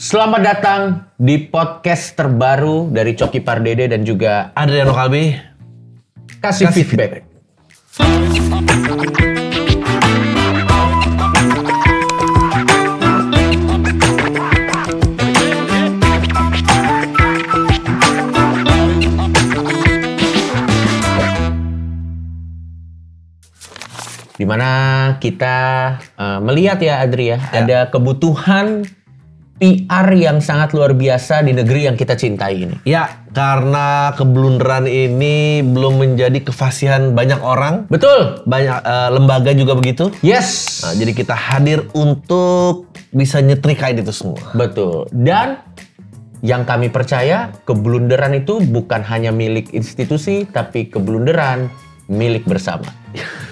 Selamat datang di podcast terbaru dari Coki Pardede dan juga Adriano Kalbi. Kasih feedback. Dimana kita melihat ya Adri ya, ada kebutuhan PR yang sangat luar biasa di negeri yang kita cintai ini. Ya, karena keblunderan ini belum menjadi kefasihan banyak orang. Betul. Banyak lembaga juga begitu. Yes. Nah, jadi kita hadir untuk bisa nyetrikain itu semua. Betul. Dan yang kami percaya, keblunderan itu bukan hanya milik institusi, tapi keblunderan milik bersama.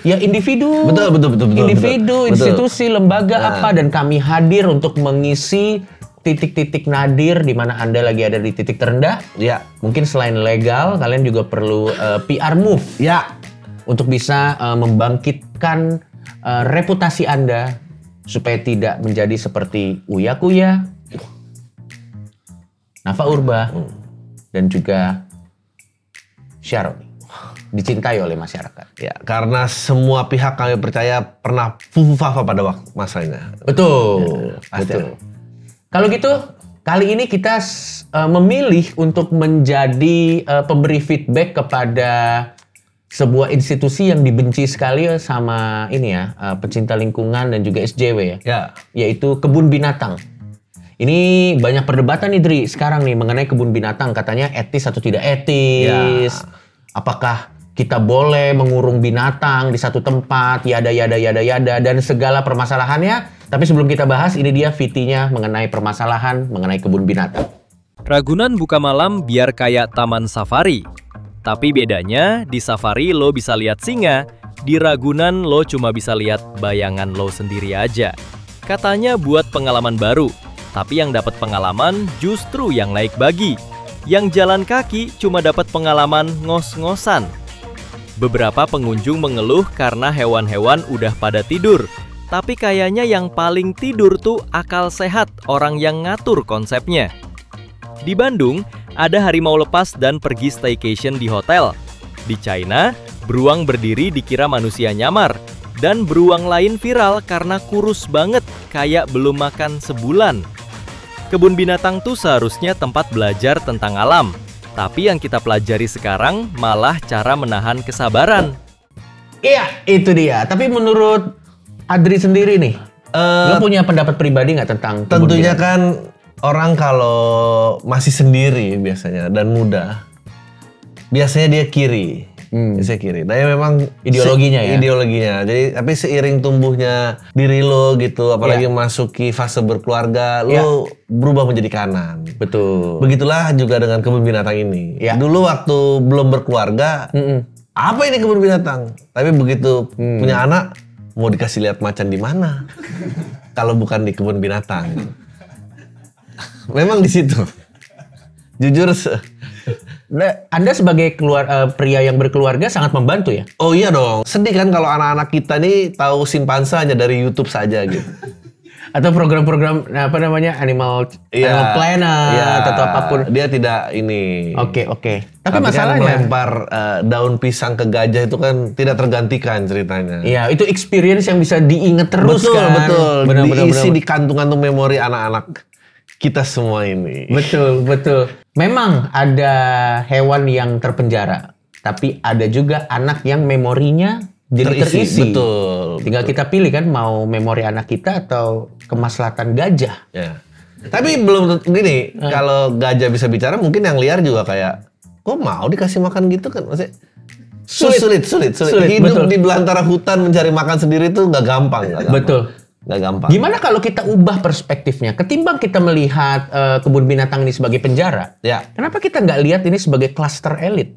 Ya individu, Betul. individu, Betul. institusi, lembaga apa, dan kami hadir untuk mengisi titik-titik nadir di mana Anda lagi ada di titik terendah. Ya, Mungkin selain legal, kalian juga perlu PR move ya, untuk bisa membangkitkan reputasi Anda supaya tidak menjadi seperti Uya Kuya, Nafa Urba, dan juga Syaroni. Dicintai oleh masyarakat. ya. Karena semua pihak kami percaya pernah fufafa pada waktu masanya. Betul, pasti. betul. Kalau gitu, kali ini kita memilih untuk menjadi pemberi feedback kepada sebuah institusi yang dibenci sekali sama ini ya, pecinta lingkungan dan juga SJW ya, Ya. yaitu kebun binatang. Ini banyak perdebatan nih Dri sekarang nih mengenai kebun binatang, katanya etis atau tidak etis. Ya. Apakah kita boleh mengurung binatang di satu tempat, yada dan segala permasalahannya. Tapi sebelum kita bahas, ini dia VT-nya mengenai permasalahan mengenai kebun binatang. Ragunan buka malam biar kayak taman safari. Tapi bedanya, di safari lo bisa lihat singa, di Ragunan lo cuma bisa lihat bayangan lo sendiri aja. Katanya buat pengalaman baru, tapi yang dapat pengalaman justru yang naik bagi. Yang jalan kaki cuma dapat pengalaman ngos-ngosan. Beberapa pengunjung mengeluh karena hewan-hewan udah pada tidur. Tapi kayaknya yang paling tidur tuh akal sehat orang yang ngatur konsepnya. Di Bandung, ada harimau lepas dan pergi staycation di hotel. Di China, beruang berdiri dikira manusia nyamar. Dan beruang lain viral karena kurus banget, kayak belum makan sebulan. Kebun binatang tuh seharusnya tempat belajar tentang alam. Tapi yang kita pelajari sekarang malah cara menahan kesabaran. Iya, itu dia. Tapi menurut Adri sendiri nih, lo punya pendapat pribadi nggak tentang kebun Tentunya binatang? kan orang kalau masih sendiri biasanya dan muda, biasanya dia kiri. Biasanya kiri. Nah ya memang Ideologinya ya? Ideologinya. Jadi tapi seiring tumbuhnya diri lo gitu, apalagi memasuki fase berkeluarga, lo berubah menjadi kanan. Betul. Begitulah juga dengan kebun binatang ini. Ya. Dulu waktu belum berkeluarga, apa ini kebun binatang? Tapi begitu punya anak, mau dikasih lihat macan di mana? Kalau bukan di kebun binatang. Memang di situ. Jujur, Nah, Anda sebagai pria yang berkeluarga sangat membantu ya? oh iya dong. Sedih kan kalau anak-anak kita nih tahu simpanse hanya dari YouTube saja gitu. Atau program-program Animal Planet atau apapun. Dia tidak ini. Oke. Tapi Kan masalahnya, melempar daun pisang ke gajah itu kan tidak tergantikan ceritanya. ya itu experience yang bisa diingat terus kan? Betul. Benar. Diisi di kantung-kantung memori anak-anak kita semua ini. Betul. Memang ada hewan yang terpenjara, tapi ada juga anak yang memorinya jadi terisi. Betul. Tinggal kita pilih kan mau memori anak kita atau kemaslahatan gajah. Ya. Tapi belum gini, kalau gajah bisa bicara mungkin yang liar juga kayak, kok mau dikasih makan gitu kan? Maksudnya sulit. Hidup betul. di belantara hutan mencari makan sendiri itu nggak gampang. Betul. Nggak gampang. Gimana kalau kita ubah perspektifnya? Ketimbang kita melihat kebun binatang ini sebagai penjara, Ya. kenapa kita nggak lihat ini sebagai klaster elit?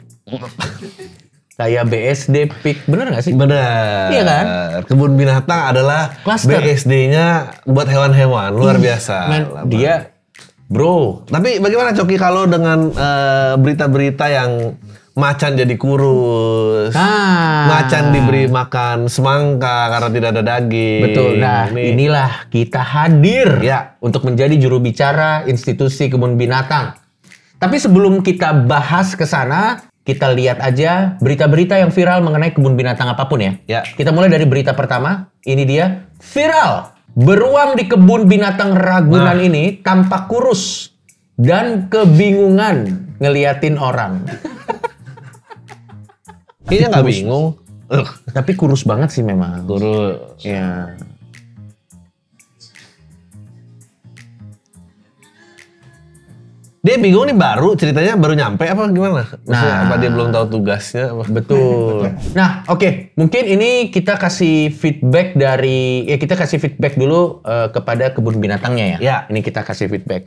Kayak BSD, PIK, bener nggak sih? Benar. Iya kan? Kebun binatang adalah Cluster. BSD-nya buat hewan-hewan luar biasa. Men, dia, bro. Tapi bagaimana Coki kalau dengan berita-berita yang macan jadi kurus. Macan diberi makan semangka karena tidak ada daging. Betul. Nah, inilah kita hadir Ya. untuk menjadi juru bicara institusi kebun binatang. Tapi sebelum kita bahas ke sana, kita lihat aja berita-berita yang viral mengenai kebun binatang apapun ya. Ya. Kita mulai dari berita pertama. Ini dia, viral. Beruang di kebun binatang Ragunan ini tampak kurus dan kebingungan ngeliatin orang. Kayaknya nggak bingung. Tapi kurus banget sih memang. Kurus. Ya. Dia bingung nih ceritanya baru nyampe apa gimana? Maksudnya apa dia belum tahu tugasnya? Apa? Betul. Nah, oke. Mungkin ini kita kasih feedback kita kasih feedback dulu kepada kebun binatangnya ya. Ya. Ini kita kasih feedback.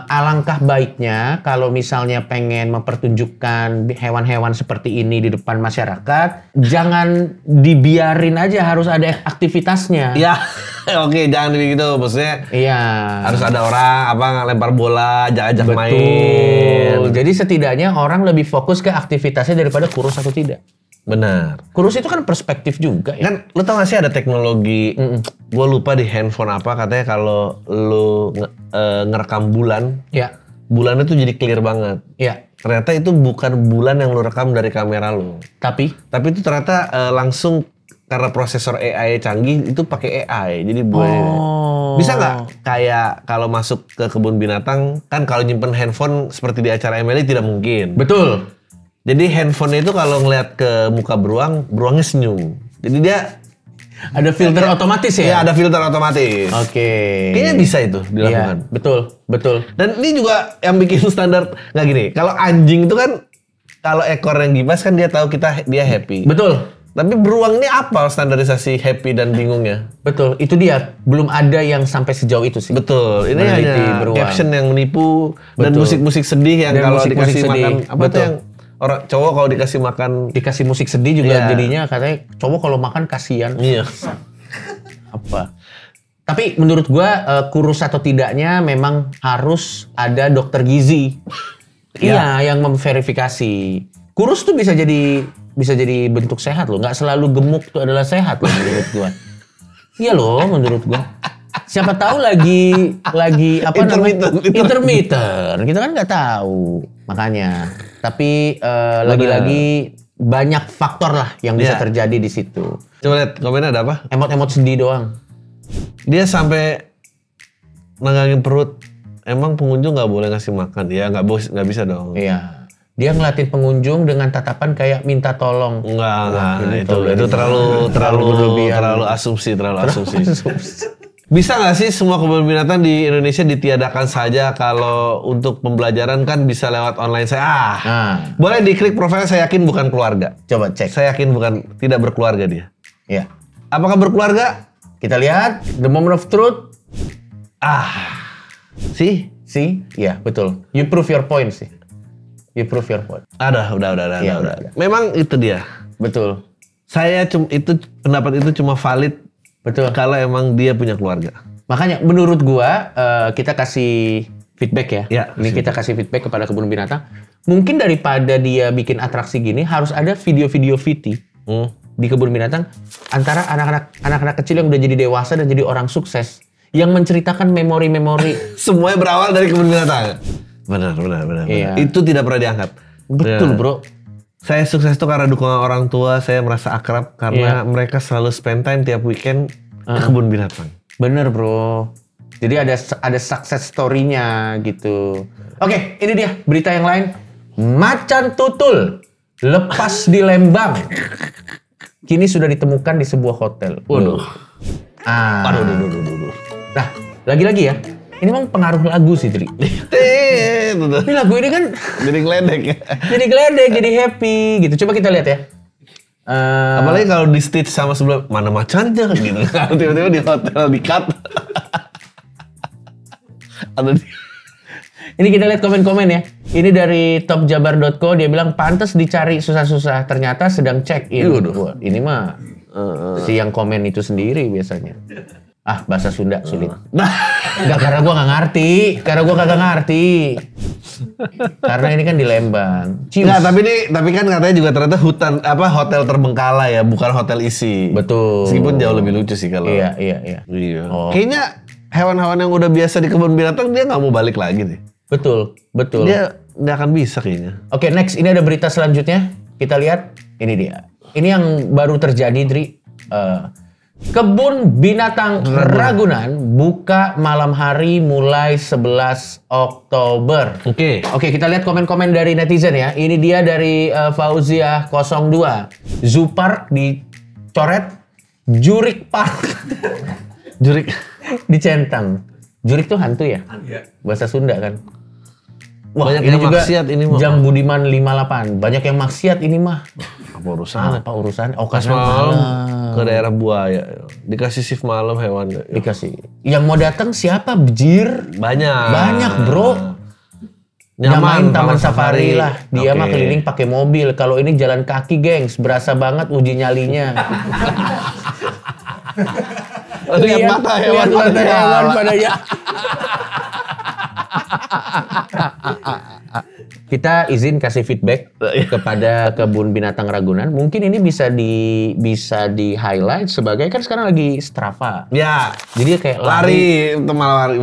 Alangkah baiknya kalau misalnya pengen mempertunjukkan hewan-hewan seperti ini di depan masyarakat, jangan dibiarin aja, harus ada aktivitasnya. Ya, oke, jangan begitu. Maksudnya Iya. harus ada orang ngelempar bola, ajak main. Betul. Jadi setidaknya orang lebih fokus ke aktivitasnya daripada kurus atau tidak. Benar. Kurus itu kan perspektif juga ya. Kan lu tau gak sih ada teknologi, gue lupa di handphone apa, katanya kalau lu ngerekam bulan, Ya. bulannya tuh jadi clear banget. Ya. Ternyata itu bukan bulan yang lu rekam dari kamera lu. Tapi Tapi itu ternyata langsung karena prosesor AI canggih itu pakai AI. Jadi bisa nggak kayak kalau masuk ke kebun binatang kan kalau nyimpen handphone seperti di acara Emily tidak mungkin. betul. Jadi handphone itu kalau ngeliat ke muka beruangnya senyum. Jadi dia Ada filter otomatis ya? ya ada filter otomatis. Oke. Kayaknya bisa itu dilakukan. Iya, betul. Dan ini juga yang bikin standar nggak gini. Kalau anjing itu kan kalau ekor yang gibas kan dia tahu dia happy. Betul. Tapi beruang ini apa standarisasi happy dan bingungnya? Betul. Itu dia. Belum ada yang sampai sejauh itu sih. Betul. Ini Meneliti hanya beruang. caption yang menipu dan Betul. musik-musik sedih yang Dan kalau musik-musik dikasih sedih. makan apa tuh Betul. yang orang cowok kalau dikasih makan Dikasih musik sedih juga Iya. jadinya katanya cowok kalau makan kasihan. iya. Apa? Tapi menurut gua kurus atau tidaknya memang harus ada dokter gizi. Iya, yang memverifikasi. Kurus tuh bisa jadi bentuk sehat loh. Nggak selalu gemuk tuh adalah sehat loh menurut gua. Iya loh menurut gua. Siapa tahu lagi apa namanya? Intermittent. Kita kan nggak tahu. Makanya. Tapi lagi-lagi banyak faktor lah yang bisa Iya. terjadi di situ. Coba lihat komennya ada apa? Emot-emot sedih doang. Dia sampai megangin perut. Emang pengunjung nggak boleh ngasih makan? Ya nggak bisa dong. Iya. Dia ngeliatin pengunjung dengan tatapan kayak minta tolong. Enggak, ini itu terlalu berlebihan. asumsi. Bisa nggak sih semua kebun binatang di Indonesia ditiadakan saja kalau untuk pembelajaran kan bisa lewat online saya? Nah, Boleh diklik profil, saya yakin bukan keluarga. coba cek. Saya yakin tidak berkeluarga dia. Ya. Apakah berkeluarga? Kita lihat the moment of truth. Sih? See? Iya, betul. You prove your point sih. You prove your point. Udah. Iya, udah. Memang itu dia. Betul. Pendapat itu cuma valid Betul. kalau emang dia punya keluarga. Makanya menurut gua kita kasih feedback ya. Ya, Ini kita kasih feedback kepada kebun binatang. Mungkin daripada dia bikin atraksi gini harus ada video-video VT di kebun binatang antara anak-anak kecil yang udah jadi dewasa dan jadi orang sukses yang menceritakan memori-memori. Semuanya berawal dari kebun binatang. Benar. Iya. Itu tidak pernah diangkat. Betul, Ya. Bro. Saya sukses itu karena dukungan orang tua, saya merasa akrab karena mereka selalu spend time tiap weekend ke kebun binatang. Bener, Bro. Jadi ada success story-nya gitu. Oke, ini dia berita yang lain. Macan tutul lepas di Lembang. Kini sudah ditemukan di sebuah hotel. Waduh. Aduh. Nah, lagi-lagi ya. Ini memang pengaruh lagu sih, Tri. Ini lagu ini kan Jadi ngeledek ya. jadi geledek, jadi happy gitu. Coba kita lihat ya. Apalagi kalau di stage sama sebelum mana macannya gitu. Tiba-tiba di hotel di cut. Ini kita lihat komen-komen ya. Ini dari topjabar.co, dia bilang pantas dicari susah-susah, ternyata sedang check in. Wah, ini mah si yang komen itu sendiri biasanya. Bahasa Sunda sulit. Enggak, karena gua nggak ngerti. Karena ini kan di Lembang. Cius. Enggak, tapi kan katanya juga ternyata hotel terbengkalai ya, bukan hotel isi. Betul. Meskipun jauh lebih lucu sih kalau. Iya. Oh. Kayaknya hewan-hewan yang udah biasa di kebun binatang dia nggak mau balik lagi deh. Betul. Dia nggak akan bisa kayaknya. Oke, next. Ini ada berita selanjutnya. Kita lihat. Ini dia. Ini yang baru terjadi, Dri. Kebun Binatang Ragunan buka malam hari mulai 11 Oktober. Oke. Oke, kita lihat komen-komen dari netizen ya. Ini dia dari Fauziah 02. Zoo Park dicoret, Jurik Park Jurik. dicentang. Jurik tuh hantu ya? Bahasa Sunda kan? Wah, Banyak ini yang juga maksiat ini mah. Jang Budiman 58. Banyak yang maksiat ini mah. Apa urusan? Apa urusan? Oh, Pas karena malam malam. ke daerah buaya. Dikasih shift malam hewan. Dikasih. Yang mau datang siapa, Bjir? Banyak. Banyak, bro. Nyamain Taman Safari lah. Dia mah keliling pakai mobil. Kalau ini jalan kaki, gengs. Berasa banget uji nyalinya. Lihat mata hewan. Lihat mata hewan pada ya. Kita izin kasih feedback kepada Kebun Binatang Ragunan. Mungkin ini bisa di highlight sebagai kan sekarang lagi Strava. Ya. Jadi kayak Lari, malah lari.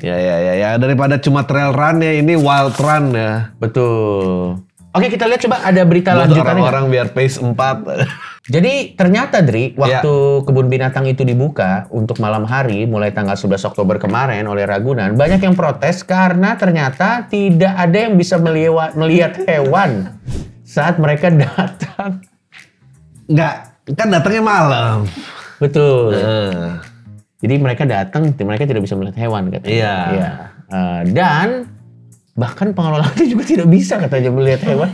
Ya. Daripada cuma trail run ya, ini wild run ya. Betul. Oke, kita lihat coba ada berita Buat lanjutannya. orang-orang biar pace 4. Jadi ternyata, Dri, waktu Kebun Binatang itu dibuka untuk malam hari mulai tanggal 11 Oktober kemarin oleh Ragunan, banyak yang protes karena ternyata tidak ada yang bisa melihat hewan saat mereka datang. Enggak, kan datangnya malam. Betul. Jadi mereka datang, mereka tidak bisa melihat hewan katanya. Iya. Dan bahkan pengelola itu juga tidak bisa katanya melihat hewan.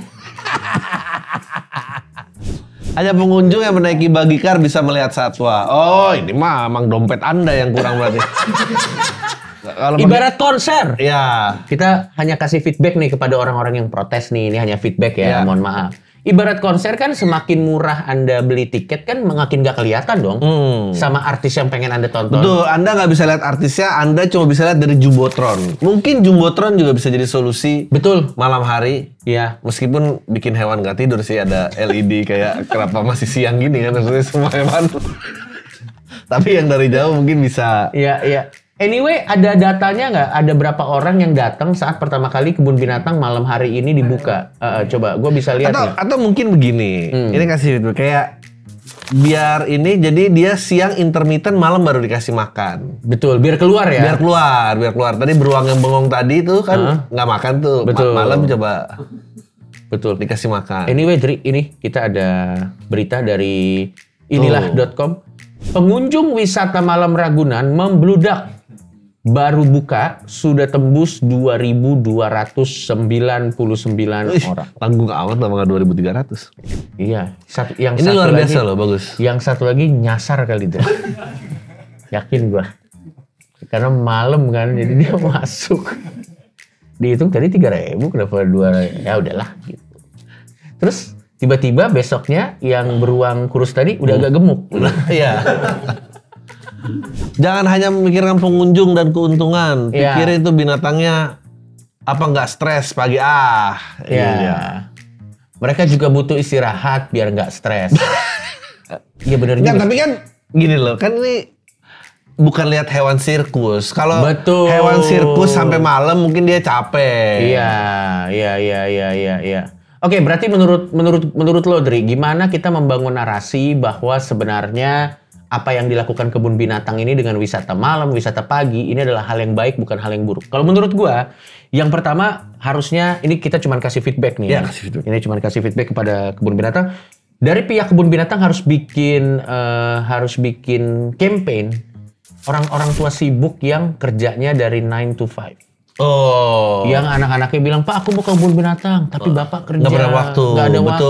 Hanya pengunjung yang menaiki buggy car bisa melihat satwa. Oh, ini mah emang dompet Anda yang kurang berarti. Kalau Ibarat konser. Ya. Kita hanya kasih feedback nih kepada orang-orang yang protes nih. Ini hanya feedback ya, mohon maaf. Ibarat konser kan semakin murah Anda beli tiket kan makin gak kelihatan dong sama artis yang pengen Anda tonton. Betul, Anda nggak bisa lihat artisnya, Anda cuma bisa lihat dari Jumbotron. Mungkin Jumbotron juga bisa jadi solusi. Betul. Malam hari. Iya. Meskipun bikin hewan nggak tidur sih, ada LED kayak kenapa masih siang gini kan harusnya semua hewan. Tapi yang dari jauh mungkin bisa. Iya. Anyway, ada datanya nggak? Ada berapa orang yang datang saat pertama kali Kebun Binatang malam hari ini dibuka? Coba, gue bisa lihat nih. Atau mungkin begini, ini kasih feedback kayak biar ini jadi dia siang intermittent, malam baru dikasih makan. Betul, biar keluar ya. Biar keluar. Tadi beruang yang bengong tadi tuh kan nggak makan tuh. Betul. Malam coba. Betul. Dikasih makan. Anyway, Dri, ini kita ada berita dari inilah.com. Pengunjung wisata malam Ragunan membludak. Baru buka sudah tembus 2.299 orang. Tanggung amat lah, nggak 2.300. Iya. Ini luar biasa loh, bagus. Yang satu lagi nyasar kali itu. Yakin gua. Karena malam kan, jadi dia masuk. Dihitung tadi 3.000, kenapa 2? Ya udahlah gitu. Terus tiba-tiba besoknya yang beruang kurus tadi udah agak gemuk. Iya. Jangan hanya memikirkan pengunjung dan keuntungan. Pikirin itu binatangnya apa nggak stres pagi. Iya. Mereka juga butuh istirahat biar nggak stres. Iya benar juga. Tapi kan gini loh, kan ini bukan lihat hewan sirkus. Kalau Betul. hewan sirkus sampai malam mungkin dia capek. Iya. Oke, berarti menurut lo, Dri, gimana kita membangun narasi bahwa sebenarnya apa yang dilakukan Kebun Binatang ini dengan wisata malam, wisata pagi, ini adalah hal yang baik, bukan hal yang buruk. Kalau menurut gua, yang pertama harusnya, ini kita cuma kasih feedback nih. Ya, kasih feedback. Ini cuma kasih feedback kepada Kebun Binatang. Dari pihak Kebun Binatang harus bikin campaign orang-orang tua sibuk yang kerjanya dari 9 to 5. Oh. Yang anak-anaknya bilang, Pak, aku mau ke Kebun Binatang, tapi Bapak kerja. Nggak ada waktu. Nggak ada waktu.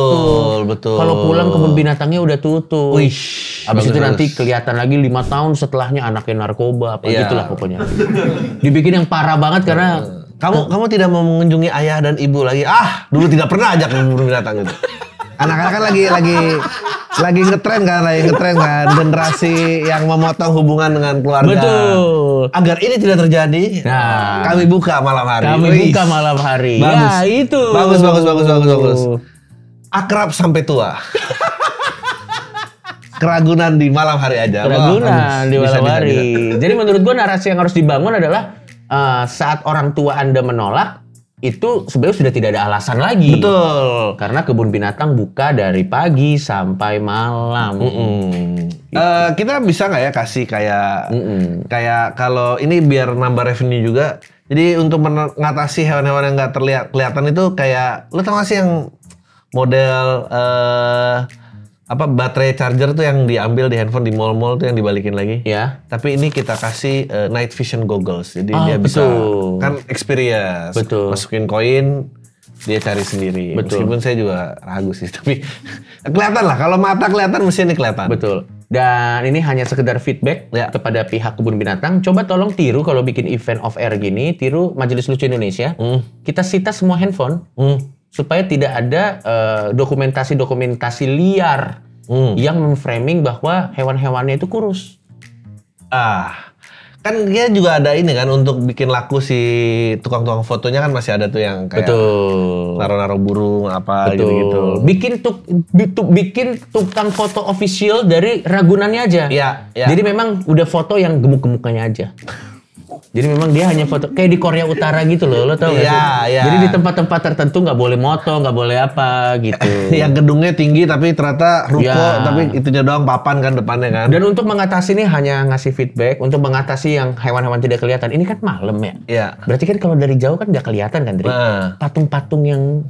Betul. Kalau pulang Kebun Binatangnya udah tutup. Wish. Habis itu nanti kelihatan lagi 5 tahun setelahnya anaknya narkoba, apa gitulah pokoknya. Dibikin yang parah banget karena kamu tidak mau mengunjungi ayah dan ibu lagi. Dulu tidak pernah ajak ke Kebun Binatang itu. Anak-anak kan lagi ngetren kan, generasi yang memotong hubungan dengan keluarga. Betul. Agar ini tidak terjadi, Nah. kami buka malam hari. Kami Wih. buka malam hari. Bagus. Ya itu. Bagus. Akrab sampai tua. Keragunan di malam hari aja. Keragunan di Bisa, malam bisa, hari. bisa. Jadi menurut gua narasi yang harus dibangun adalah saat orang tua Anda menolak, itu sebenarnya sudah tidak ada alasan lagi. Betul. Karena kebun binatang buka dari pagi sampai malam. Kita bisa nggak ya kasih kayak kalau ini biar nambah revenue juga. Jadi untuk mengatasi hewan-hewan yang nggak kelihatan itu kayak lo tau gak sih yang model baterai charger tuh yang diambil di handphone di mall-mall tuh yang dibalikin lagi. Ya. Tapi ini kita kasih night vision goggles. Jadi dia betul. bisa kan experience. Betul. Masukin koin, dia cari sendiri. Betul. Meskipun saya juga ragu sih, tapi kelihatan lah. Kalau mata kelihatan, mesti ini kelihatan. Betul. Dan ini hanya sekedar feedback Ya. kepada pihak kebun binatang. Coba tolong tiru kalau bikin event off air gini, tiru Majelis Lucu Indonesia. Kita sita semua handphone supaya tidak ada dokumentasi liar yang memframing bahwa hewan-hewannya itu kurus. Kan dia juga ada ini kan untuk bikin laku si tukang-tukang fotonya kan masih ada tuh yang kayak Betul. naro-naro burung apa gitu-gitu. Bikin tukang foto official dari ragunannya aja. Iya. Jadi memang udah foto yang gemuk-gemuknya aja. Jadi memang dia hanya foto kayak di Korea Utara gitu loh, lo tau gak sih? Iya. Jadi di tempat-tempat tertentu nggak boleh moto, nggak boleh apa gitu. Yang gedungnya tinggi tapi ternyata ruko Ya. tapi itunya doang papan kan depannya kan. Dan untuk mengatasi ini hanya ngasih feedback untuk mengatasi yang hewan-hewan tidak kelihatan. Ini kan malam ya. Iya. Berarti kan kalau dari jauh kan nggak kelihatan kan, Dri? Nah. Patung-patung yang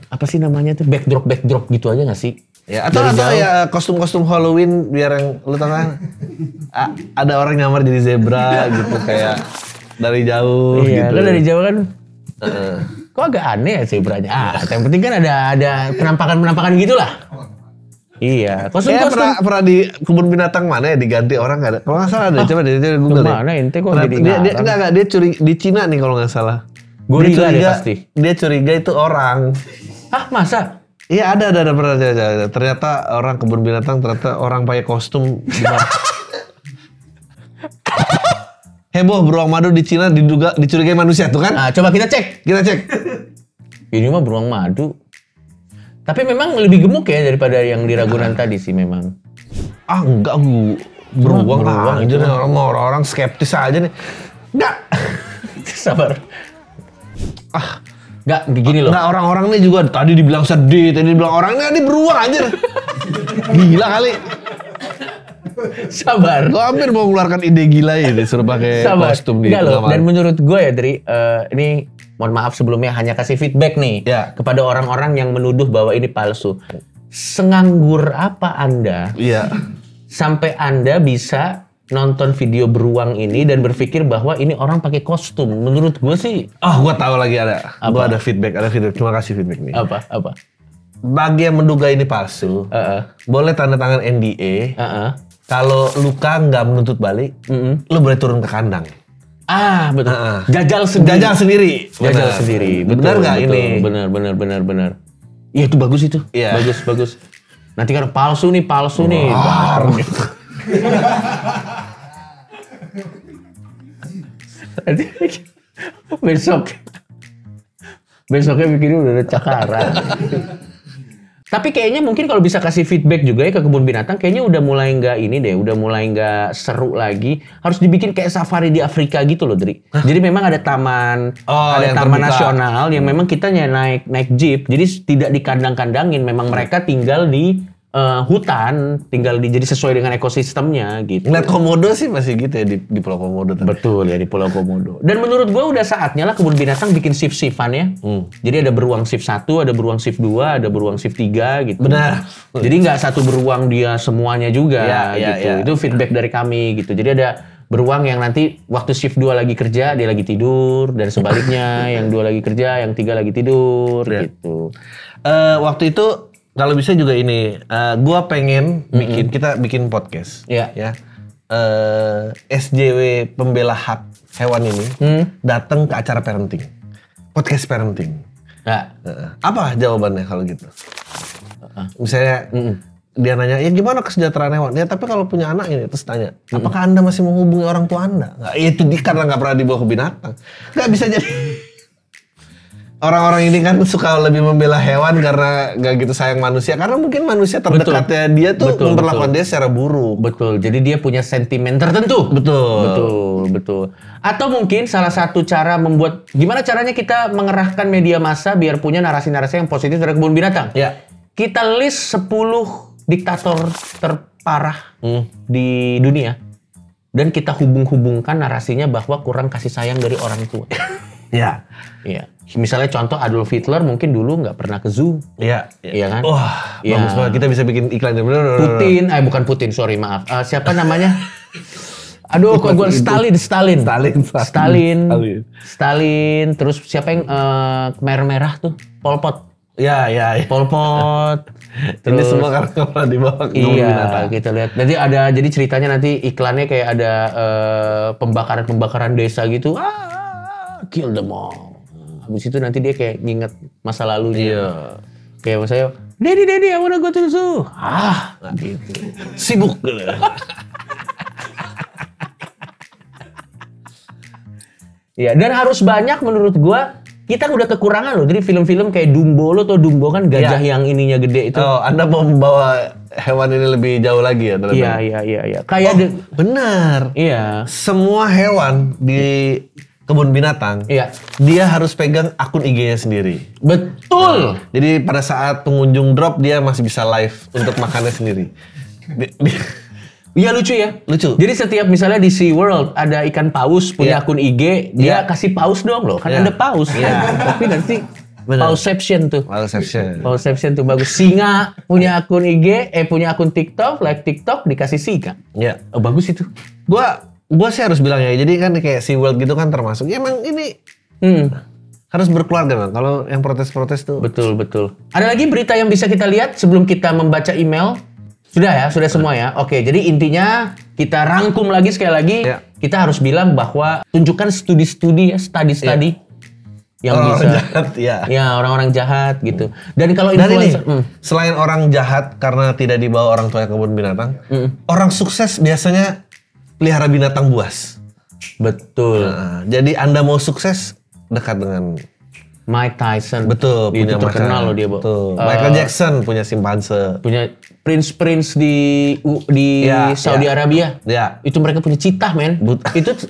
apa sih namanya tuh backdrop gitu aja nggak sih? Ya, atau Dari jauh. ya kostum-kostum Halloween biar yang lu tau kan ada orang nyamar jadi zebra gitu kayak dari jauh Iya, gitu. kan dari jauh kan. Kok agak aneh ya zebranya? Yang penting kan ada penampakan gitulah. Iya, Kayak kostum-kostum. pernah di kebun binatang mana ya diganti orang nggak ada. Kalau nggak salah ada, coba deh Google deh. Kemana ente kok Pernah- jadi dia ngarang? enggak, dia curi di Cina nih kalau nggak salah. Gorila deh pasti. Dia curiga itu orang. Hah, masa? Iya ada pernah ada. Ternyata orang kebun binatang ternyata orang pakai kostum. Heboh beruang madu di Cina diduga dicurigai manusia tuh kan? Nah, coba kita cek. Kita cek. Ini mah beruang madu. Tapi memang lebih gemuk ya daripada yang di Ragunan tadi sih memang. Enggak beruang beruang aja nih orang skeptis aja nih. Enggak. Sabar. Nggak, gini loh. Enggak orang-orang nih juga tadi dibilang sedih, tadi dibilang orang ini beruang anjir. Gila kali. Sabar. Gue hampir mau mengeluarkan ide gila ini suruh pakai Sabar. kostum di Nggak loh. tengah Dan malam. menurut gue ya, Dri, ini mohon maaf sebelumnya hanya kasih feedback nih Ya. kepada orang-orang yang menuduh bahwa ini palsu. Senganggur apa Anda Iya. sampai Anda bisa nonton video beruang ini dan berpikir bahwa ini orang pakai kostum? Menurut gue sih Gue tahu lagi ada. Apa? Gue ada feedback. Terima kasih feedback nih. apa? Bagi yang menduga ini palsu, boleh tanda tangan NDA. Kalau luka nggak menuntut balik, lu boleh turun ke kandang. Betul. Jajal sendiri. Jajal sendiri. Jajal sendiri. Benar nggak ini? Benar. Iya itu bagus itu. Iya. Bagus. Nanti kan palsu nih. Nanti besoknya bikinnya udah ada cakaran. Tapi kayaknya mungkin kalau bisa kasih feedback juga ya ke kebun binatang, kayaknya udah mulai nggak seru lagi. Harus dibikin kayak safari di Afrika gitu loh, Dri. Jadi memang ada taman, ada yang taman terbuka. nasional yang memang kita naik jeep. Jadi tidak dikandang-kandangin, memang mereka tinggal di hutan, jadi sesuai dengan ekosistemnya gitu. Ngeliat komodo sih masih gitu ya di Pulau Komodo. Betul ya, di Pulau Komodo. Dan menurut gua udah saatnya lah kebun binatang bikin shift-shiftan ya. Jadi ada beruang shift 1, ada beruang shift 2, ada beruang shift 3 gitu. Benar. Jadi nggak satu beruang dia semuanya juga Ya, gitu. ya. Itu feedback dari kami gitu. Jadi ada beruang yang nanti waktu shift 2 lagi kerja, dia lagi tidur. Dan sebaliknya, yang 2 lagi kerja, yang 3 lagi tidur gitu. Waktu itu kalau bisa juga ini, gua pengen kita bikin podcast. Iya. Ya. SJW pembela hak hewan ini datang ke acara parenting. Podcast parenting. Nah, Apa jawabannya kalau gitu? Misalnya dia nanya, ya gimana kesejahteraan hewan? Ya tapi kalau punya anak ini, terus tanya, apakah Anda masih menghubungi orang tua Anda? Nggak, itu karena nggak pernah dibawa ke binatang. Nggak bisa jadi. Orang-orang ini kan suka lebih membela hewan karena nggak gitu sayang manusia. Karena mungkin manusia terdekatnya dia tuh memperlakukan dia secara buruk. Betul, jadi dia punya sentimen tertentu. Betul. Atau mungkin salah satu cara gimana caranya kita mengerahkan media massa biar punya narasi-narasi yang positif terhadap kebun binatang. Ya. Kita list 10 diktator terparah di dunia. Dan kita hubung-hubungkan narasinya bahwa kurang kasih sayang dari orang tua. Iya. Misalnya contoh Adolf Hitler mungkin dulu nggak pernah ke zoo. Iya kan? Wah, bagus banget. Kita bisa bikin iklan. Bukan Putin, sorry maaf. Siapa namanya? Aduh, kok gue Stalin. Terus siapa yang merah-merah tuh? Pol Pot. Ya. Pol Pot. Terus ini semua karena pernah dibawa ke kebun binatang. Kita lihat. Jadi ceritanya nanti iklannya kayak ada pembakaran desa gitu. Kill them all. Habis itu nanti dia kayak nginget masa lalunya. Iya. Kayak misalnya, Daddy, I wanna go to the zoo. Gitu. Sibuk. Ya, dan harus banyak menurut gua. Kita udah kekurangan loh. Jadi film-film kayak Dumbo, lo tau Dumbo kan gajah yang ininya gede itu. Oh, Anda mau membawa hewan ini lebih jauh lagi ya? Iya. Kayak benar. Iya. Semua hewan di kebun binatang, dia harus pegang akun IG-nya sendiri. Betul. Jadi pada saat pengunjung drop, dia masih bisa live untuk makannya sendiri. Iya lucu ya. Lucu. Jadi setiap misalnya di SeaWorld ada ikan paus punya akun IG, dia kasih paus dong loh. Kan ada paus. Tapi nanti Pauception tuh. Pauception tuh bagus. Singa punya akun IG, punya akun TikTok, like TikTok dikasih singa. Iya. Oh, bagus itu. Gua sih harus bilang ya, jadi kan kayak SeaWorld gitu kan termasuk. Ya emang ini harus berkeluarga Bang. Kalau yang protes-protes tuh. Betul. Ada lagi berita yang bisa kita lihat sebelum kita membaca email? Sudah semua ya. Oke, jadi intinya kita rangkum lagi sekali lagi. Kita harus bilang bahwa tunjukkan studi-studi yang orang-orang bisa jahat, orang-orang jahat gitu. Dan kalau influencer, selain orang jahat karena tidak dibawa orang tua ke kebun binatang, orang sukses biasanya pelihara binatang buas. Betul. Jadi Anda mau sukses dekat dengan Mike Tyson. Betul, itu punya terkenal loh dia, Bo. Michael Jackson punya simpanse. Punya prince di Saudi Arabia. Ya. Itu mereka punya citah, men.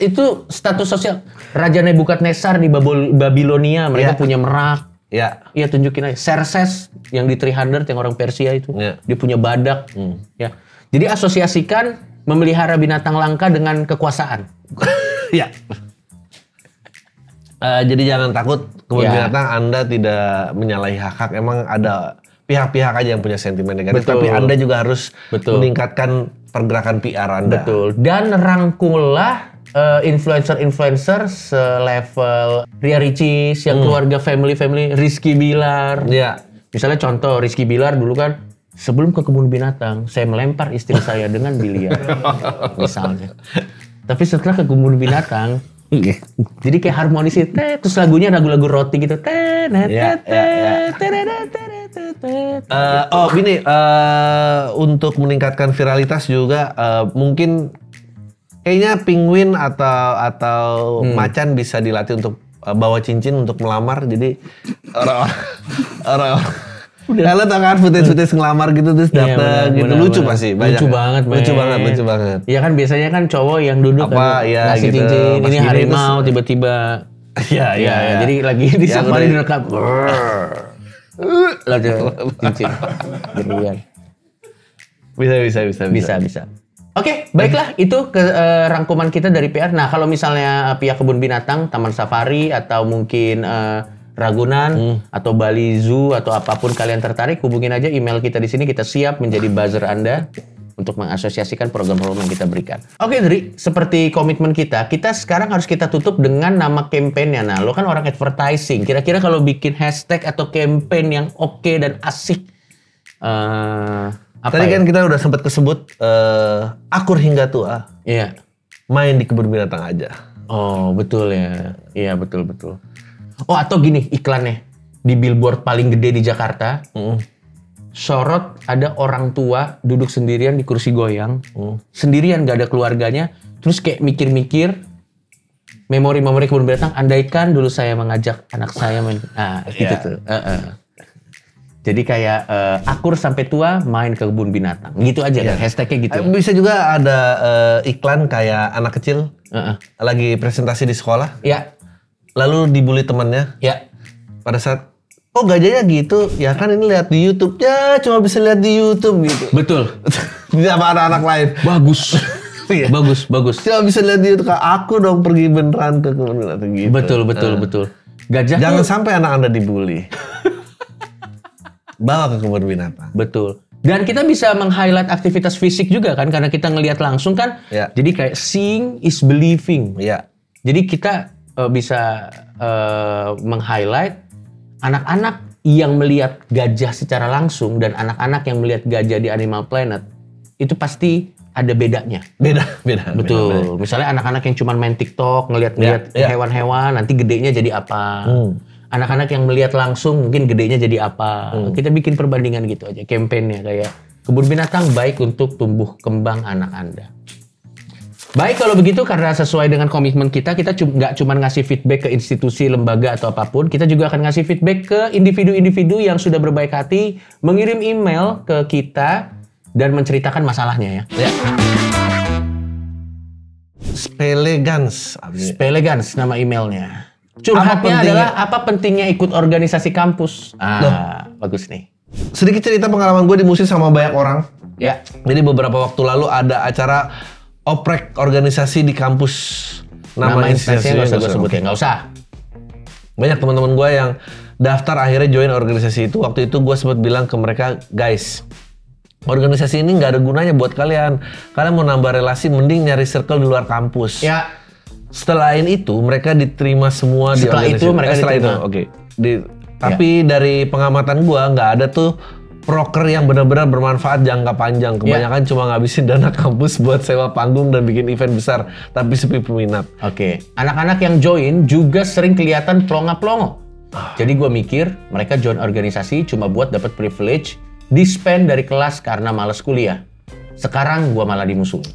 Itu status sosial. Raja Nebukadnezar di Babilonia, mereka punya merak. Iya, tunjukin aja. Xerxes yang di 300 yang orang Persia itu. Dia punya badak. Ya. Jadi asosiasikan memelihara binatang langka dengan kekuasaan. Ya. Jadi jangan takut kebun binatang Anda tidak menyalahi hak-hak. Emang ada pihak-pihak aja yang punya sentimen negatif. Tapi Anda juga harus meningkatkan pergerakan PR Anda. Betul. Dan rangkullah influencer-influencer selevel Ria Ricis yang keluarga family Rizky Bilar. Iya. Misalnya contoh Rizky Bilar dulu kan sebelum ke kebun binatang saya melempar istri saya dengan biliar. Misalnya. Tapi setelah ke kebun binatang jadi kayak harmonis itu, terus lagunya lagu-lagu roti gitu. Gini, untuk meningkatkan viralitas juga mungkin kayaknya penguin atau macan bisa dilatih untuk bawa cincin untuk melamar. Jadi orang kalau tau kan footage ngelamar gitu terus datang gitu lucu pasti banyak. Lucu banget. Iya kan biasanya kan cowok yang duduk ngasih gitu, cincin, ini harimau tiba-tiba. Iya. Jadi lagi di safari direkam. Lalu cincin. Bisa. Oke, baiklah itu rangkuman kita dari PR. Nah, kalau misalnya pihak kebun binatang, taman safari atau mungkin Ragunan atau Bali Zoo atau apapun kalian tertarik, hubungin aja email kita di sini. Kita siap menjadi buzzer Anda untuk mengasosiasikan program-program yang kita berikan. Oke, Dri, seperti komitmen kita sekarang harus kita tutup dengan nama kampanyenya. Nah, lo kan orang advertising. Kira-kira kalau bikin hashtag atau campaign yang oke dan asik, tadi kan kita udah sempat kesebut akur hingga tua. Iya. Main di kebun binatang aja. Oh, betul ya. Iya, betul. Oh, atau gini iklannya di billboard paling gede di Jakarta. sorot ada orang tua duduk sendirian di kursi goyang, sendirian gak ada keluarganya, terus kayak mikir-mikir memori-memori kebun binatang. Andaikan dulu saya mengajak anak saya main, gitu tuh. Jadi kayak akur sampai tua main ke kebun binatang, gitu aja kan hashtagnya gitu. Bisa juga ada iklan kayak anak kecil lagi presentasi di sekolah, lalu dibully temannya, pada saat gajahnya gitu, ya kan ini lihat di YouTube, ya cuma bisa lihat di YouTube gitu. Betul. Tidak sama anak-anak lain. Bagus. bagus. Cuma bisa lihat di YouTube, aku dong pergi beneran ke kebun binatang gitu. Betul. Gajah jangan tuh, sampai anak Anda dibully. Bawa ke kebun binatang. Betul. Dan kita bisa meng-highlight aktivitas fisik juga kan, karena kita ngelihat langsung kan. Jadi kayak seeing is believing. Jadi kita bisa meng-highlight anak-anak yang melihat gajah secara langsung dan anak-anak yang melihat gajah di Animal Planet itu pasti ada bedanya. Beda. Betul. Misalnya anak-anak yang cuma main TikTok ngelihat hewan-hewan, nanti gedenya jadi apa? Anak-anak yang melihat langsung mungkin gedenya jadi apa? Kita bikin perbandingan gitu aja, kampanye kayak kebun binatang baik untuk tumbuh kembang anak Anda. Baik kalau begitu, karena sesuai dengan komitmen kita nggak cuma ngasih feedback ke institusi, lembaga atau apapun, kita juga akan ngasih feedback ke individu-individu yang sudah berbaik hati mengirim email ke kita dan menceritakan masalahnya ya. Spelegans nama emailnya. Curhatnya adalah apa pentingnya ikut organisasi kampus. Bagus nih. Sedikit cerita pengalaman gue di musik sama banyak orang. Jadi beberapa waktu lalu ada acara oprek organisasi di kampus. Nama instansinya nggak usah gue sebutin, nggak usah. Banyak teman-teman gue yang daftar akhirnya join organisasi itu. Waktu itu gue sempat bilang ke mereka, guys, organisasi ini nggak ada gunanya buat kalian. Kalian mau nambah relasi, mending nyari circle di luar kampus. Setelah itu mereka diterima semua di organisasi. Setelah itu, oke. Tapi dari pengamatan gue nggak ada tuh proker yang benar-benar bermanfaat jangka panjang. Kebanyakan cuma ngabisin dana kampus buat sewa panggung dan bikin event besar, tapi sepi peminat. Anak-anak yang join juga sering kelihatan plonga-plongo. Jadi gue mikir mereka join organisasi cuma buat dapat privilege, di-spend dari kelas karena malas kuliah. Sekarang gue malah dimusuhin.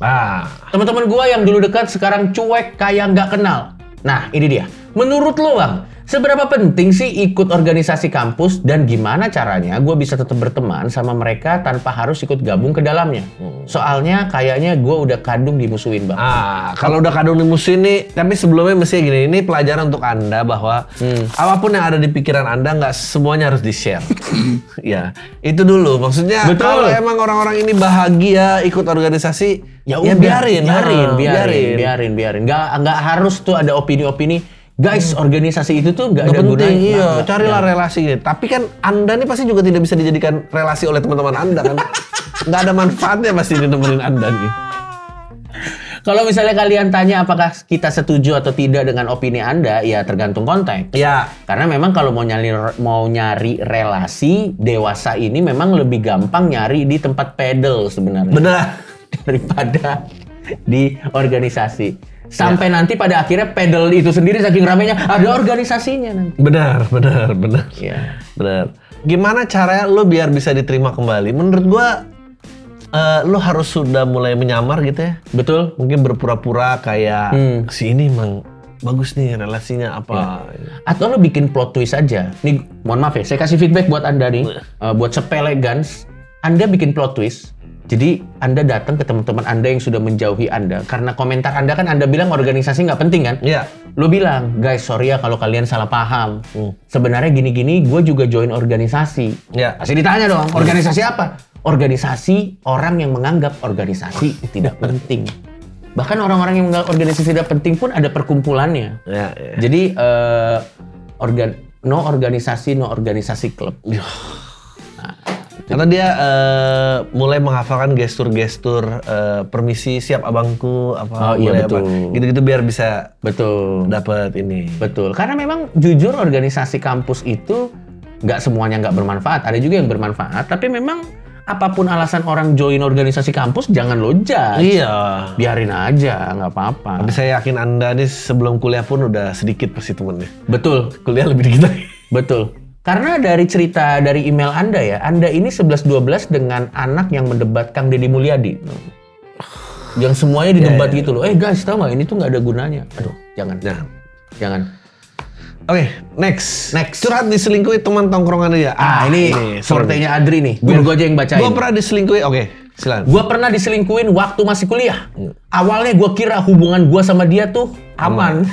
Teman-teman gue yang dulu dekat sekarang cuek kayak nggak kenal. Nah ini dia. Menurut lo Bang, seberapa penting sih ikut organisasi kampus dan gimana caranya gue bisa tetap berteman sama mereka tanpa harus ikut gabung ke dalamnya? Soalnya kayaknya gue udah kadung dimusuhin Bang. Kalau udah kadung dimusuhin nih, tapi sebelumnya mesti gini, ini pelajaran untuk Anda bahwa apapun yang ada di pikiran Anda nggak semuanya harus di-share. Ya, itu dulu. Maksudnya kalau emang orang-orang ini bahagia ikut organisasi, ya biarin. Nggak harus tuh ada opini-opini. Guys, organisasi itu tuh nggak ada gunanya. Carilah relasi. Tapi kan Anda nih pasti juga tidak bisa dijadikan relasi oleh teman-teman Anda kan. Nggak ada manfaatnya pasti nemenin Anda nih. Kalau misalnya kalian tanya apakah kita setuju atau tidak dengan opini Anda, ya tergantung konteks. Karena memang kalau mau nyari relasi dewasa ini memang lebih gampang nyari di tempat pedal sebenarnya. Benar. Daripada di organisasi. Sampai nanti pada akhirnya pedal itu sendiri saking ramainya ada organisasinya nanti. Benar. Benar. Gimana caranya lo biar bisa diterima kembali? Menurut gua lo harus sudah mulai menyamar gitu ya. Betul. Mungkin berpura-pura kayak si ini emang bagus nih relasinya apa. Atau lo bikin plot twist aja. Nih mohon maaf ya, saya kasih feedback buat Anda nih. Buat Spelegans, Anda bikin plot twist. Jadi Anda datang ke teman-teman Anda yang sudah menjauhi Anda. Karena komentar Anda kan Anda bilang organisasi nggak penting kan? Lo bilang, guys sorry ya kalau kalian salah paham. Sebenarnya gini-gini gue juga join organisasi. Masih ditanya dong, organisasi apa? Organisasi orang yang menganggap organisasi tidak penting. Bahkan orang-orang yang menganggap organisasi tidak penting pun ada perkumpulannya. Jadi no organisasi club. Karena dia mulai menghafalkan gestur-gestur permisi siap abangku apa gitu-gitu biar bisa dapat ini. Betul. Karena memang jujur organisasi kampus itu nggak semuanya nggak bermanfaat. Ada juga yang bermanfaat. Tapi memang apapun alasan orang join organisasi kampus jangan lo judge. Biarin aja, nggak apa-apa. Tapi saya yakin Anda nih sebelum kuliah pun udah sedikit pasti temennya. Betul. Kuliah lebih dikit lagi. Betul. Karena dari cerita dari email Anda ya, Anda ini 11-12 dengan anak yang mendebat Kang Deddy Mulyadi. Yang semuanya didebat gitu loh. Guys, tahu nggak ini tuh nggak ada gunanya. Aduh, jangan. Oke, next. Curhat diselingkuhi teman tongkrongan dia. Ini sortenya Adri nih. Biar gue aja yang bacain. Gue pernah diselingkuhi. Oke, silakan. Gue pernah diselingkuhin waktu masih kuliah. Awalnya gue kira hubungan gue sama dia tuh aman.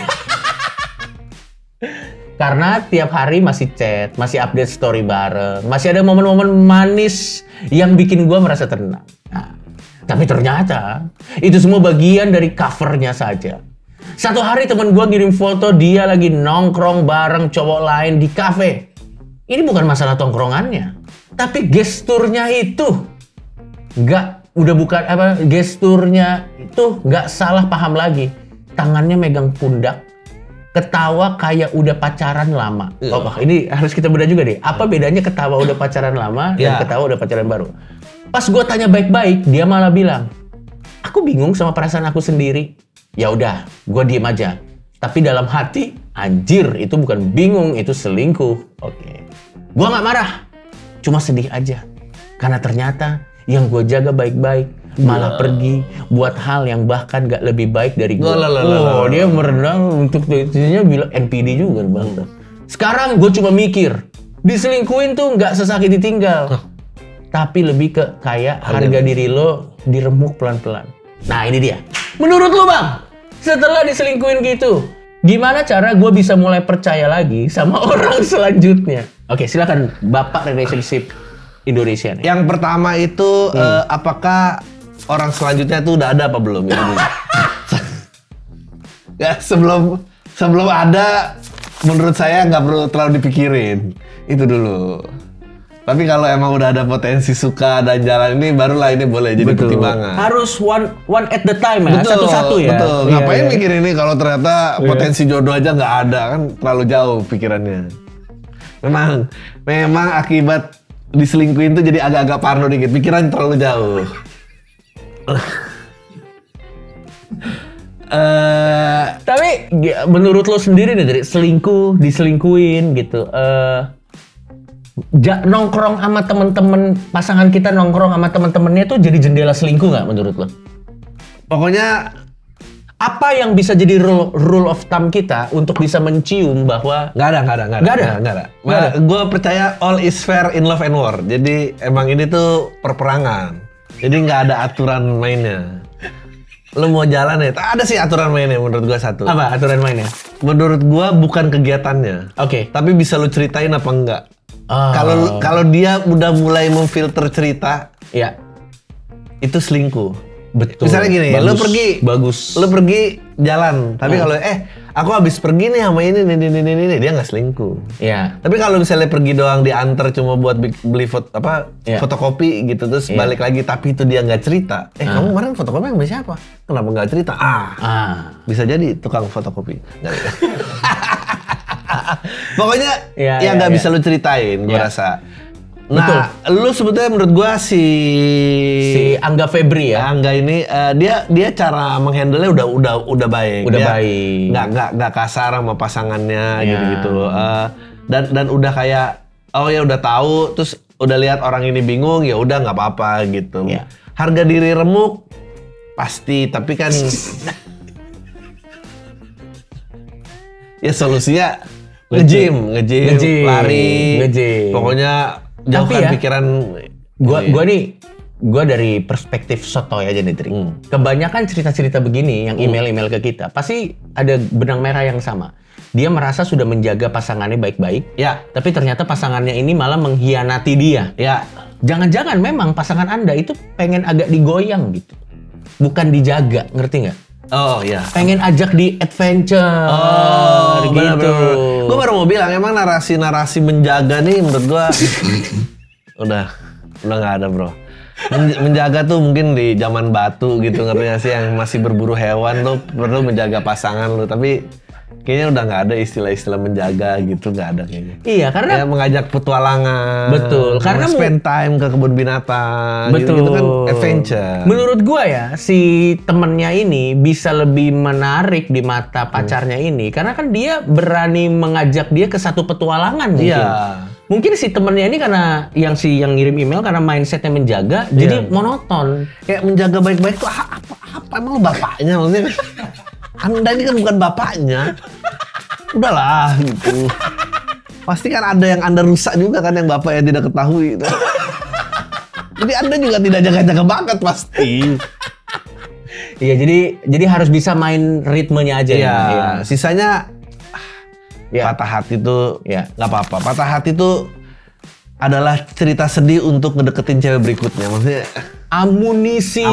Karena tiap hari masih chat, masih update story bareng, masih ada momen-momen manis yang bikin gue merasa tenang. Nah, tapi ternyata itu semua bagian dari covernya saja. Satu hari temen gue ngirim foto dia lagi nongkrong bareng cowok lain di kafe. Ini bukan masalah tongkrongannya, tapi gesturnya itu gesturnya itu nggak salah paham lagi. Tangannya megang pundak. Ketawa kayak udah pacaran lama. Ini harus kita beda juga deh. Apa bedanya ketawa udah pacaran lama dan ketawa udah pacaran baru? Pas gue tanya baik-baik, dia malah bilang, aku bingung sama perasaan aku sendiri. Ya udah, gue diem aja. Tapi dalam hati, anjir, itu bukan bingung, itu selingkuh. Oke. Gue nggak marah, cuma sedih aja. Karena ternyata yang gue jaga baik-baik malah pergi buat hal yang bahkan gak lebih baik dari gue. Dia merenang untuk intinya bilang NPD juga bang. Sekarang gue cuma mikir, diselingkuhin tuh gak sesakit ditinggal, tapi lebih ke kayak harga diri lo diremuk pelan-pelan. Nah ini dia. Menurut lo bang, setelah diselingkuhin gitu, gimana cara gue bisa mulai percaya lagi sama orang selanjutnya? Oke, silakan Bapak Relationship Indonesia nih. Yang pertama itu apakah orang selanjutnya tuh udah ada apa belum? Ya sebelum ada, menurut saya nggak perlu terlalu dipikirin. Itu dulu. Tapi kalau emang udah ada potensi suka dan jalan ini, barulah ini boleh jadi pertimbangan. Harus one at the time ya, satu-satu ya. Betul. Ngapain mikir ini kalau ternyata potensi jodoh aja nggak ada, kan terlalu jauh pikirannya. Memang akibat diselingkuhin tuh jadi agak-agak parno dikit, pikiran terlalu jauh. Tapi menurut lo sendiri nih dari diselingkuhin gitu, nongkrong sama temen-temen pasangan kita, nongkrong sama temen-temennya tuh jadi jendela selingkuh nggak menurut lo? Pokoknya apa yang bisa jadi rule of thumb kita untuk bisa mencium bahwa nggak ada. Gue percaya all is fair in love and war. Jadi emang ini tuh perperangan. Jadi nggak ada aturan mainnya. Lo mau jalan ya, ada sih aturan mainnya menurut gua satu. Apa aturan mainnya? Menurut gua bukan kegiatannya. Oke. Tapi bisa lo ceritain apa enggak. Kalau dia udah mulai memfilter cerita, ya itu selingkuh. Betul. Misalnya gini, lo pergi jalan, tapi kalau aku habis pergi nih sama ini, dia nggak selingkuh. Iya. Tapi kalau misalnya pergi doang diantar cuma buat beli fotokopi gitu, terus balik lagi, tapi itu dia nggak cerita. Kamu kemarin fotokopi sama siapa? Kenapa nggak cerita? Bisa jadi tukang fotokopi. Pokoknya nggak bisa lu ceritain, gue rasa. Nah, lu sebetulnya menurut gua si Angga Febri ya. Angga ini dia cara menghandle-nya udah baik. Baik. Nggak kasar sama pasangannya gitu. Dan udah kayak udah tahu, terus udah lihat orang ini bingung, ya udah nggak apa-apa gitu. Yeah. Harga diri remuk pasti, tapi kan ya solusinya nge-gym, lari, pokoknya jauhkan pikiran. Gua dari perspektif sotoy aja nih, Tri. Kebanyakan cerita-cerita begini yang email-email ke kita pasti ada benang merah yang sama. Dia merasa sudah menjaga pasangannya baik-baik, tapi ternyata pasangannya ini malah mengkhianati dia. Jangan-jangan memang pasangan Anda itu pengen agak digoyang gitu, bukan dijaga, ngerti nggak? Oh iya. Pengen ajak di adventure. Gitu. Gue baru mau bilang, emang narasi menjaga nih menurut gue udah nggak ada, bro. Menjaga tuh mungkin di zaman batu gitu, ngerti gak sih, yang masih berburu hewan lo perlu menjaga pasangan lo, tapi kayaknya udah nggak ada istilah-istilah menjaga gitu, nggak ada kayaknya. Iya, karena ya, mengajak petualangan. Betul, karena spend time ke kebun binatang. Betul. Gitu kan adventure. Menurut gua ya, si temennya ini bisa lebih menarik di mata pacarnya ini, karena kan dia berani mengajak dia ke satu petualangan mungkin. Iya. Mungkin si temennya ini karena yang ngirim email karena mindsetnya menjaga, jadi monoton. Kayak menjaga baik-baik tuh apa emang lu bapaknya maksudnya? Anda ini kan bukan bapaknya. Udahlah gitu. Pasti kan ada yang Anda rusak juga kan yang bapak yang tidak ketahui gitu. Jadi Anda juga tidak jaga-jaga banget pasti. Iya, jadi harus bisa main ritmenya aja. Iya, ya. sisanya patah hati tuh nggak apa-apa. Patah hati tuh adalah cerita sedih untuk ngedeketin cewek berikutnya. Maksudnya amunisi.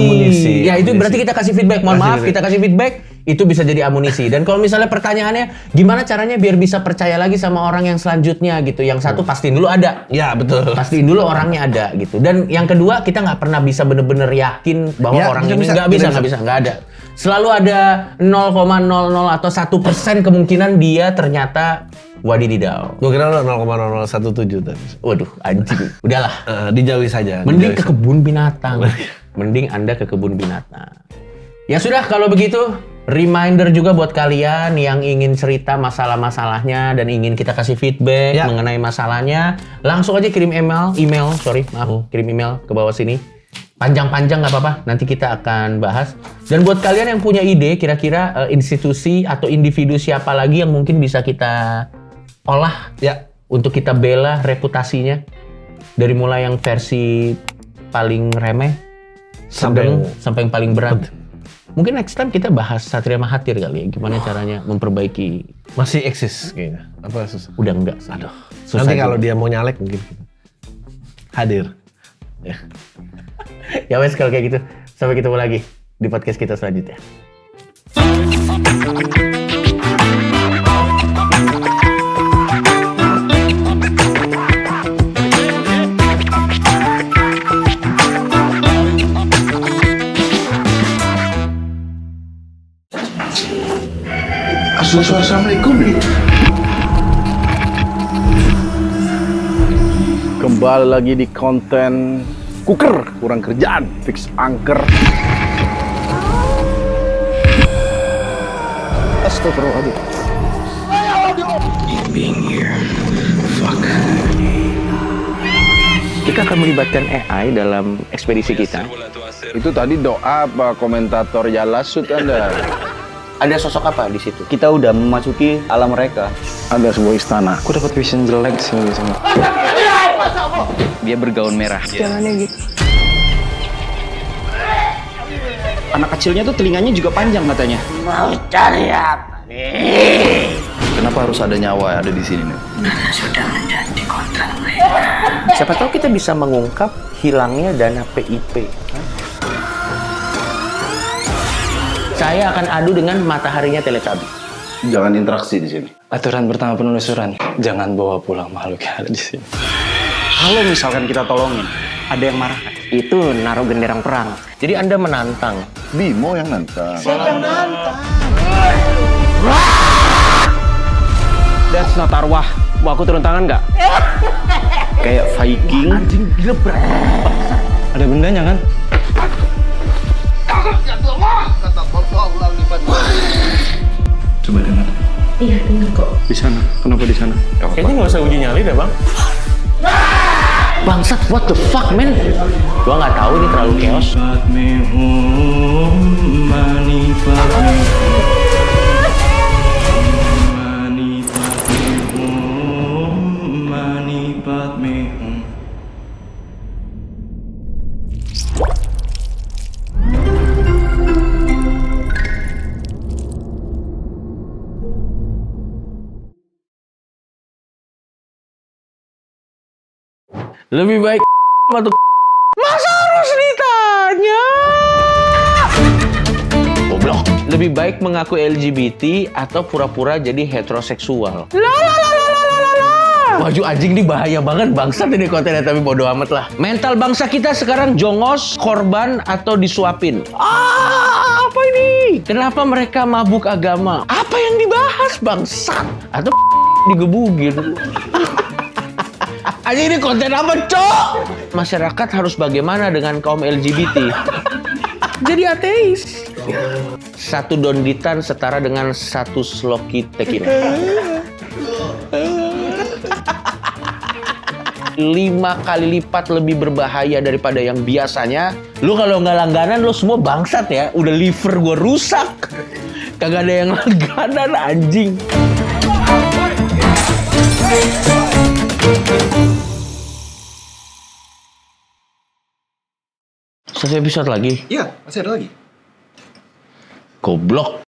Ya itu berarti kita kasih feedback. Mohon maaf, kita kasih feedback. Itu bisa jadi amunisi. Dan kalau misalnya pertanyaannya, gimana caranya biar bisa percaya lagi sama orang yang selanjutnya gitu. Yang satu pastiin dulu ada. Ya betul. Pastiin dulu orangnya ada gitu. Dan yang kedua, kita nggak pernah bisa bener-bener yakin bahwa orang ini nggak bisa, nggak ada. Selalu ada 0,00 atau 1% kemungkinan dia ternyata wadididaw. Gue kira lo 0,0017 tadi. Waduh, anjing. Udahlah. Dijauhi saja. Mending ke kebun binatang. Mending Anda ke kebun binatang. Ya sudah, kalau begitu, reminder juga buat kalian yang ingin cerita masalah-masalahnya dan ingin kita kasih feedback mengenai masalahnya, langsung aja kirim kirim email ke bawah sini. Panjang-panjang nggak apa-apa, nanti kita akan bahas. Dan buat kalian yang punya ide, kira-kira institusi atau individu siapa lagi yang mungkin bisa kita olah untuk kita bela reputasinya, dari mulai yang versi paling remeh sampai yang paling berat. Mungkin next time kita bahas Satria Mahathir kali ya, gimana caranya memperbaiki. Masih eksis kayaknya. Apa susah? Udah enggak. Aduh. Nanti kalau dia mau nyalek mungkin hadir. Ya. Ya wes kalau kayak gitu. Sampai ketemu lagi di podcast kita selanjutnya. Assalamualaikum. Kembali lagi di konten Kuker, kurang kerjaan, fix angker. Astagfirullahaladzim. Kita akan melibatkan AI dalam ekspedisi kita. Itu tadi doa apa komentator Jalasut Anda? Ada sosok apa di situ? Kita udah memasuki alam mereka. Ada sebuah istana. Aku dapat vision jelek sih di sini. Dia bergaun merah. Jalannya gitu. Anak kecilnya tuh telinganya juga panjang katanya. Mau cari apa nih? Kenapa harus ada nyawa ada di sini nih? Karena sudah menjadi kontrak mereka. Siapa tahu kita bisa mengungkap hilangnya dana PIP. Saya akan adu dengan mataharinya Teletubby. Jangan interaksi di sini. Aturan pertama penelusuran, jangan bawa pulang makhluk yang ada di sini. Kalau misalkan kita tolongin, ada yang marah kan? Itu naruh genderang perang. Jadi Anda menantang. Bimo yang nantang. Siapa yang nantang? That's not arwah. Mau aku turun tangan nggak? Kayak Viking. Anjing gila berat. Ada bendanya kan? Coba dengar. Iya, dengar kok. Di sana. Kenapa di sana? Kayaknya nggak usah uji nyali deh, Bang. Bangsat, what the fuck, man? Gua nggak tahu ini terlalu chaos. Lebih baik atau masa harus ditanya? Goblok. Lebih baik mengaku LGBT atau pura-pura jadi heteroseksual? Waju anjing ini bahaya banget, bangsat ini kontennya, tapi bodo amat lah. Mental bangsa kita sekarang jongos, korban, atau disuapin. Apa ini? Kenapa mereka mabuk agama? Apa yang dibahas, bangsat? Atau digebugin? Aja ini konten apa, Cok? Masyarakat harus bagaimana dengan kaum LGBT? Jadi ateis. Satu donditan setara dengan satu sloki tequila. 5 kali lipat lebih berbahaya daripada yang biasanya. Lu kalau nggak langganan, lu semua bangsat ya. Udah liver gua rusak. Kagak ada yang langganan, anjing. 1 episode lagi? Iya, masih ada lagi. Goblok.